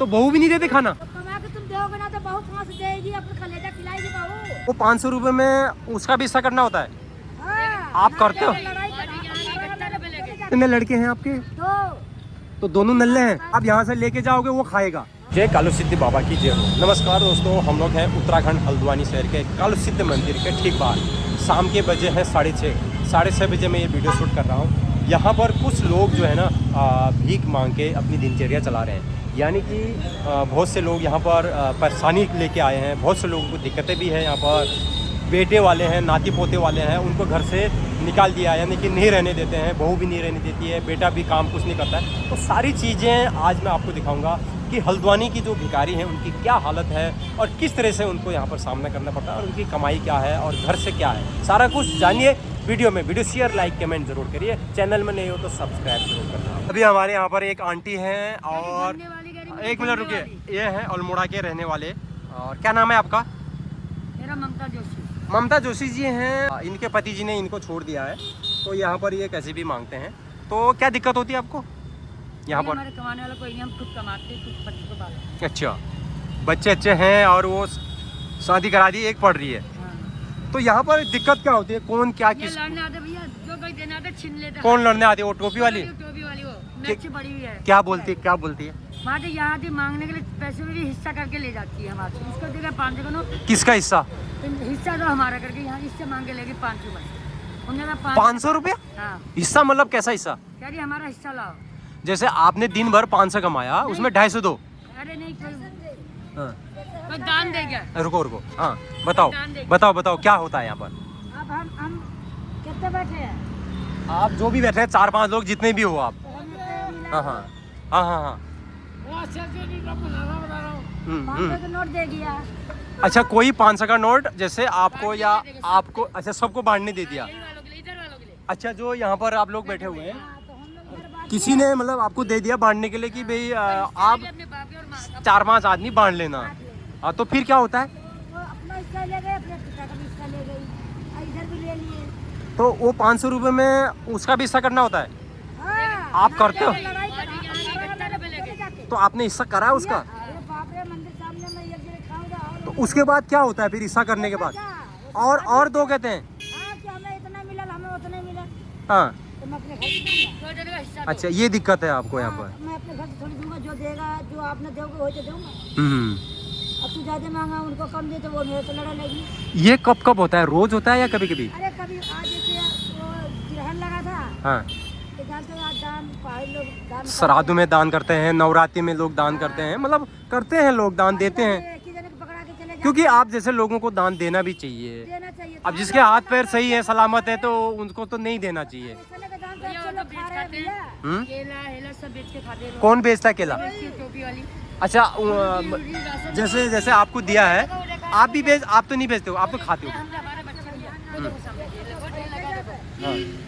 तो बहू भी नहीं देते खाना? तो कमा के तुम दोगे ना तो बहू कहाँ से देगी? अपने कलेजा खिलाएगी बहू। वो 500 रुपए में उसका भी हिस्सा करना होता है? हाँ, आप करते हो? लड़ाई करना। कितने लड़के हैं आपके? तो दोनों नल्ले हैं। आप यहाँ से लेके जाओगे वो खाएगा। जय कालू सिद्ध बाबा की जय हो। नमस्कार दोस्तों, हम लोग हैं उत्तराखंड हल्द्वानी शहर के कालू सिद्ध मंदिर के ठीक बाहर। शाम के बजे हैं 6:30 बजे मैं ये वीडियो शूट कर रहा हूँ। यहाँ पर कुछ लोग जो है ना भीख मांग के अपनी दिनचर्या चला रहे हैं। यानी कि बहुत से लोग यहाँ पर परेशानी लेके आए हैं। बहुत से लोगों को दिक्कतें भी हैं। यहाँ पर बेटे वाले हैं, नाती पोते वाले हैं, उनको घर से निकाल दिया, यानी कि नहीं रहने देते हैं। बहू भी नहीं रहने देती है, बेटा भी काम कुछ नहीं करता है। तो सारी चीज़ें आज मैं आपको दिखाऊंगा कि हल्द्वानी की जो भिखारी हैं उनकी क्या हालत है और किस तरह से उनको यहाँ पर सामना करना पड़ता है और उनकी कमाई क्या है और घर से क्या है, सारा कुछ जानिए वीडियो में। वीडियो शेयर, लाइक, कमेंट जरूर करिए। चैनल में नहीं हो तो सब्सक्राइब जरूर करना। अभी हमारे यहाँ पर एक आंटी हैं और एक मिनट रुकिए, ये है अल्मोड़ा के रहने वाले। और क्या नाम है आपका? मेरा ममता जोशी। ममता जोशी जी हैं। इनके पति जी ने इनको छोड़ दिया है, तो यहाँ पर ये कैसे भी मांगते हैं। तो क्या दिक्कत होती है आपको यहाँ पर? हमारे कमाने वाला कोई नहीं, हम खुद कमाते हैं, खुद बच्चे को पालते हैं। अच्छा, बच्चे अच्छे हैं और वो शादी करा दी, एक पढ़ रही है। हाँ। तो यहाँ पर दिक्कत क्या होती है? कौन क्या किस लड़ने आते भैया, जो कोई देना आते छीन लेते। कौन लड़ने आती है? वो टोपी वाली? टोपी वाली वो मैच बड़ी हुई है। क्या बोलती है? वहाँ से यहाँ से मांगने के लिए पैसे में भी हिस्सा करके ले जाती है हमारे से। उसको देगा 500 का नोट। किसका हिस्सा? हिस्सा तो हमारा करके यहाँ इससे मांग के लेगी 500 रुपये। 500 रुपया हाँ। हिस्सा? मतलब कैसा हिस्सा? कह रही हमारा हिस्सा लाओ। जैसे आपने दिन भर 500 कमाया, उसमें 250 दो। अरे नहीं, हाँ। कोई दान देगा। रुको हाँ, बताओ क्या होता है यहाँ पर? अब हम कितने बैठे हैं? आप जो भी बैठे हैं, 4-5 लोग जितने भी हो आप। हाँ। तो नोट दे दिया। अच्छा, कोई 500 का नोट जैसे आपको या आपको, अच्छा सबको बांटने दे दिया। अच्छा, जो यहाँ पर आप लोग बैठे हुए हैं, किसी ने मतलब आपको दे दिया बांटने के लिए कि भाई आप 4-5 आदमी बांट लेना। तो फिर क्या होता है? वो अपना हिस्सा ले गए, अपने पिता का भी हिस्सा ले गई, इधर भी ले लिए। तो वो 500 रुपये में उसका भी हिस्सा करना होता है? हाँ, आप करते हो? लड़ाई तो आपने हिस्सा करा है उसका? बाप रे, मंदिर सामने में एक जगह खाऊंगा। तो उसके बाद क्या होता है फिर हिस्सा करने के बाद? और दो कहते हैं? हाँ, कि हमें इतना मिला, हमें उतना ही मिला, हाँ। तो मैं अपने घर से दूंगा। हिस्सा अच्छा, ये दिक्कत है आपको यहाँ पर? मैं अपने घर से थोड़ी दूंगा, जो देगा, जो आपने दोगे वही तो दूंगा। अब तू ज्यादा मांगा, उनको कम दे तो वो मेरे से लड़ा लेगी। ये कब होता है? रोज होता है या कभी कभी? अरे कभी आज जैसे वो ग्रहण लगा था। हाँ। तो जानते हो, आज दान पहाड़ी लोग दान श्राद्ध में दान करते हैं, नवरात्रि में लोग दान करते हैं, मतलब करते हैं लोग, दान देते हैं। एक ही जने को पकड़ा के चले जाते, क्योंकि आप जैसे लोगों को दान देना भी चाहिए। देना चाहिए। अब जिसके हाथ पैर सही है, सलामत है, तो उनको तो नहीं देना चाहिए। साले का दान तो अच्छे लोग खा रहे हैं भैया। केला हेला सब बेच के खाते हैं लोग। कौन बेचता है केला? टोपी वाली। अच्छा, जैसे आपको दिया है, आप तो नहीं बेचते हो, आप तो खाते हो। हमारे बच्चे भैया, वो देखो सामने, वो ठेला लगा देखो।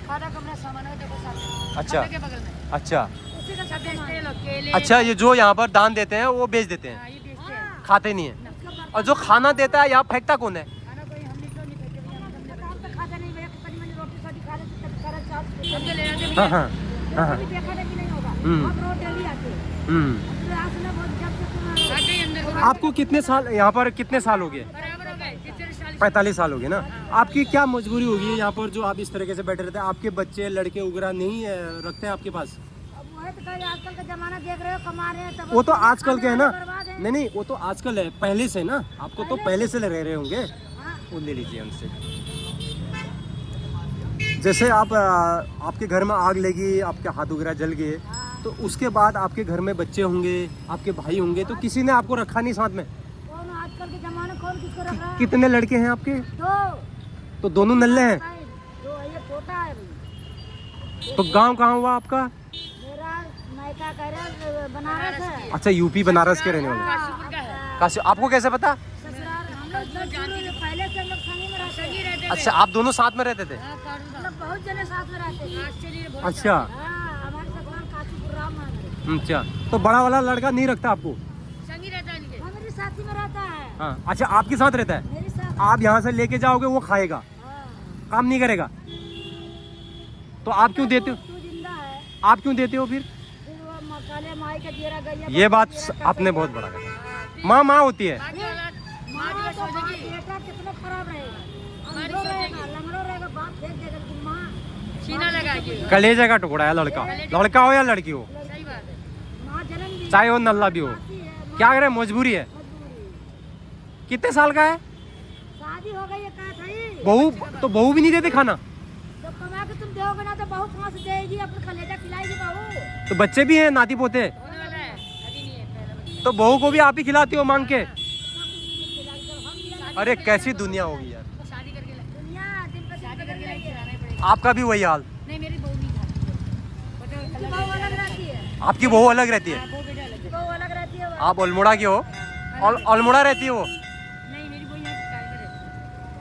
खाना कमरा सामान है, देखो सामने। अच्छा। के बगल में। अच्छा, उसी का सब बेचते हैं लोग, केले। अच्छा, ये जो यहाँ पर दान देते हैं वो बेच देते हैं, हाँ, ये बेचते हैं। खाते नहीं है। और जो खाना देता है यहाँ फेंकता कौन है? खाना कोई हम निकलो नहीं फेंकते भैया, हम तो खाता नहीं भैया, कभी मैंने रोटी सब्जी खा लेते, तब सारा चावल हम तो ले जाते भैया। हाँ। कभी देखा नहीं, नहीं होगा। आप रोज डेली आते हैं। तो आज ना बहुत जब से तुम आते हैं अंदर। आपको कितने साल यहाँ पर, कितने साल हो गए? बराबर हो गए, 45 साल हो गए ना। आपकी क्या मजबूरी होगी यहाँ पर जो आप इस तरीके से बैठे रहते हैं? आपके बच्चे लड़के वगैरह नहीं रखते हैं आपके पास? अब वो है तो कहीं आजकल का जमाना देख रहे हो, कमा रहे हैं तब। वो तो आजकल के है ना। बर्बाद है। नहीं, वो तो आजकल है, पहले से ना। आपको तो पहले से रह रहे होंगे। हाँ। वो ले लीजिए उनसे। जैसे आप आपके घर में आग लगी, आपके हाथ वगैरह जल गए, तो उसके बाद आपके घर में बच्चे होंगे, आपके भाई होंगे, तो किसी ने आपको रखा नहीं साथ में? कौन आजकल के जमाने कौन किसको रख रहा है? कितने लड़के हैं आपके? दो। तो दोनों नल्ले हैं? दो, ये छोटा है अभी। तो गांव कहाँ हुआ आपका? मेरा मायका कह रहा बनारस है। अच्छा, यूपी बनारस के रहने वाले? काशीपुर का है। काशी। आपको कैसे पता? ससुराल हम लोग पहले से हम लोग संगी में रहते हैं। अच्छा, आप दोनों साथ में रहते थे? मतलब बहुत जने साथ में रहते हैं। अच्छा। हाँ, हमारे ससुराल काशीपुर राम मंदिर। अच्छा, तो बड़ा वाला लड़का नहीं रखता आपको? संगी रहता है, मेरे साथी में रहता है। हाँ। अच्छा, आपके साथ रहता है? मेरे साथ। आप यहाँ से लेके जाओगे, वो खाएगा, हाँ। काम नहीं करेगा? तो आप क्यों देते हो? तू जिंदा है। आप क्यों देते हो फिर? फिर वो काले माई का जीरा गई। ये बात आपने बहुत बड़ा कहा। माँ माँ होती है। बेटा कितना खराब रहेगा, अंधो रहेगा, लंगड़ो रहेगा, बाप फेंक देगा, लेकिन माँ सीना लगाएगी। कलेजे का टुकड़ा है लड़का, लड़का हो या लड़की हो, सही बात है। माँ जन्म दी, चाहे वो नल्ला भी हो, क्या करे, मजबूरी है। कितने साल का है? शादी हो गई है, कहा था बहू तो बहू भी नहीं देते खाना, तो कमा के तुम दोगे ना तो बहू कहाँ से देगी, अपने कलेजा खिलाएगी बहू। तो बच्चे भी हैं नाती पोते, तो बहू को भी आप ही खिलाती हो मांग के। अरे कैसी दुनिया होगी यार। दुनिया दिन पर शादी करके खिलाना पड़ेगा। आपका भी वही हाल। नहीं, मेरी बहू नहीं खाती, बहू अलग रहती है। आपकी बहू अलग रहती है, बहू अलग रहती है। आप अल्मोड़ा की हो, अल्मोड़ा रहती है वो, नहीं, मेरी बहू यहाँ किराए पे रहती है।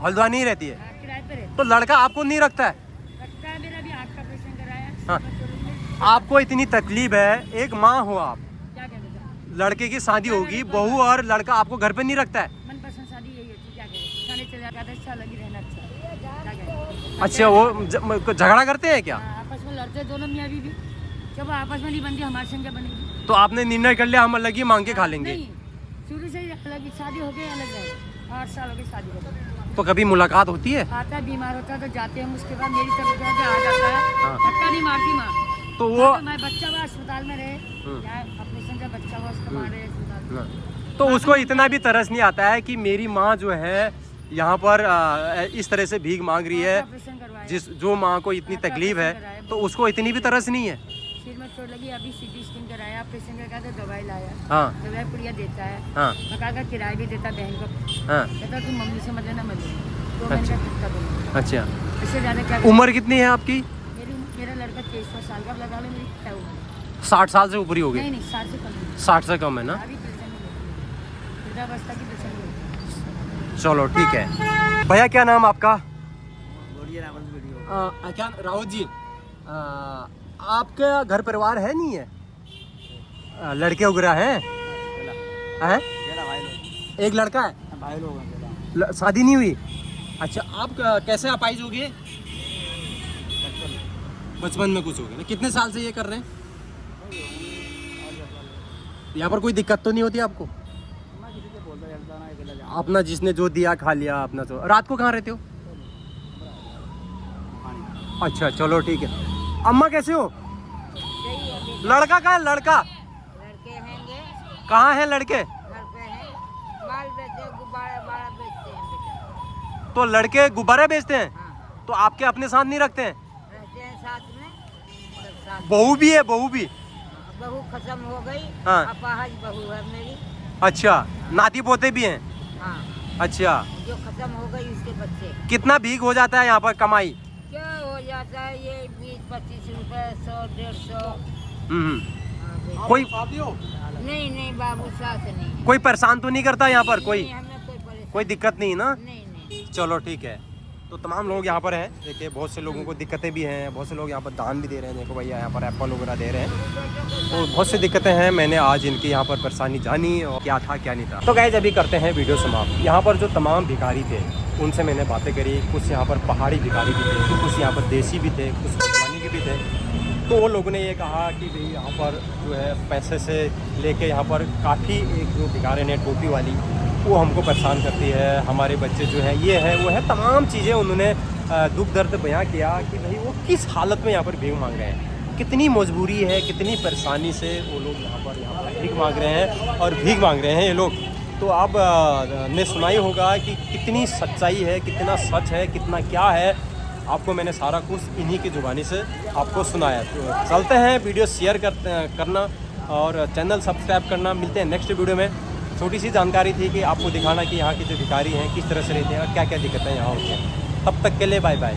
हल्द्वानी ही रहती है। किराए पे रहती तो लड़का आपको नहीं रखता है? है। लगता है मेरा भी आँख का ऑपरेशन कराया। हाँ। आपको इतनी तकलीफ है, एक माँ हो आप, क्या कहते, लड़के की शादी होगी, बहू और लड़का आपको घर पे नहीं रखता है। मनपसंद शादी यही होती है, क्या करें, खाने चले जाते अच्छा लगी रहना अच्छा, क्या करें। अच्छा, वो झगड़ा करते हैं क्या? आपस में लड़ते दोनों मियाँ बीवी, जब आपस में नहीं बनती हमारे संग क्या बनेगी। तो आपने निर्णय कर लिया हम अलग ही मांग के खा लेंगे? नहीं, शुरू से ही अलग ही शादी हो गई, अलग रहे, 8 साल हो गए शादी हो गई। तो कभी मुलाकात होती है? आता है, बीमार होता है तो जाते हैं, उसके बाद मेरी तरफ आ जाता है। हाँ। धक्का नहीं मारती माँ, तो वो मैं बच्चा हुआ अस्पताल में रहे, ऑपरेशन का बच्चा हुआ उसको मार रहे अस्पताल में। तो उसको इतना भी तरस नहीं आता है कि मेरी माँ जो है यहाँ पर इस तरह से भीख मांग रही है, ऑपरेशन करवाया, जो माँ को इतनी तकलीफ है, तो उसको इतनी भी तरस नहीं है? सिर में चोट लगी, अभी सीटी स्कैन कराया, ऑपरेशन का तो दवाई लाया, हाँ दवाई पुड़िया देता है, हाँ मकान का किराया भी देता बहन को। हाँ। कहता तुम मम्मी से मत लेना, मत लेना, तो मैंने कहा कितना दूंगा, अच्छा, इससे ज़्यादा क्या। उम्र कितनी है आपकी? मेरा लड़का 23 साल का, लगा लो मेरी क्या उम्र। 60 साल से ऊपर ही हो गई? नहीं, 60 से कम नहीं, 60 से कम है ना? अभी पेंशन नहीं लेती, वृद्धावस्था की पेंशन नहीं लेती। चलो ठीक है। भैया क्या नाम आपका? क्या राहुल जी, आपका घर परिवार है नहीं है? लड़के वगैरह हैं? एक लड़का है, शादी नहीं हुई? अच्छा, आप कैसे अपाइज हो गए? बचपन में कुछ हो गया ना? कितने साल से ये कर रहे हैं? यहाँ पर कोई दिक्कत तो नहीं होती आपको? अपना जिसने जो दिया खा लिया अपना। तो रात को कहाँ रहते हो? अच्छा चलो ठीक है। अम्मा कैसे हो? लड़का कहाँ है? लड़का लड़के हैंगे, कहाँ है? लड़के घर पे हैं, माल बेचते हैं, गुब्बारे बाड़ा बेचते हैं बेटा। तो लड़के गुब्बारे बेचते हैं? हाँ, तो आपके अपने साथ नहीं रखते हैं? रहते हैं साथ में, सब साथ। बहू भी है? बहू भी? बहू खत्म हो गई, हाँ। अपाहज बहू है मेरी। अच्छा, नाती पोते भी हैं? हाँ, अच्छा, जो खत्म हो गई उसके बच्चे। कितना भीख हो जाता है यहाँ पर कमाई? क्या हो जाता है ये 20-25 रुपए, 100-150। कोई नहीं बाबू, सास नहीं। कोई परेशान तो नहीं करता यहाँ पर कोई? नहीं, हमें कोई परेशानी कोई दिक्कत नहीं ना? नहीं। चलो ठीक है। तो तमाम लोग यहाँ पर हैं, देखिए बहुत से लोगों को दिक्कतें भी हैं, बहुत से लोग यहाँ पर दान भी दे रहे हैं। देखो भैया यहाँ पर एप्पल वगैरह दे रहे हैं, तो बहुत सी दिक्कतें हैं। मैंने आज इनकी यहाँ पर परेशानी जानी और क्या था क्या नहीं था। तो गाइस अभी करते हैं वीडियो समाप्त। यहाँ पर जो तमाम भिखारी थे उनसे मैंने बातें करी, कुछ यहाँ पर पहाड़ी भिखारी भी थे, कुछ यहाँ पर देसी भी थे, कुछ हल्द्वानी के भी थे। तो वो लोगों ने ये कहा कि भाई यहाँ पर जो है पैसे से लेके यहाँ पर काफ़ी एक जो भिखारी ने टोपी वाली, वो हमको परेशान करती है, हमारे बच्चे जो है ये है वो है, तमाम चीज़ें उन्होंने दुख दर्द बयां किया कि भाई वो किस हालत में यहाँ पर भीख मांग रहे हैं, कितनी मजबूरी है, कितनी परेशानी से वो लोग यहाँ पर भीख मांग रहे हैं और भीख मांग रहे हैं ये लोग। तो आप ने सुना ही होगा कि कितनी सच्चाई है, कितना सच है, कितना क्या है। आपको मैंने सारा कुछ इन्हीं की ज़ुबानी से आपको सुनाया। तो चलते हैं, वीडियो शेयर करना और चैनल सब्सक्राइब करना। मिलते हैं नेक्स्ट वीडियो में। छोटी सी जानकारी थी कि आपको दिखाना कि यहाँ के जो भिखारी हैं किस तरह से रहते हैं और क्या क्या दिक्कतें यहाँ होती हैं। तब तक के लिए बाय बाय।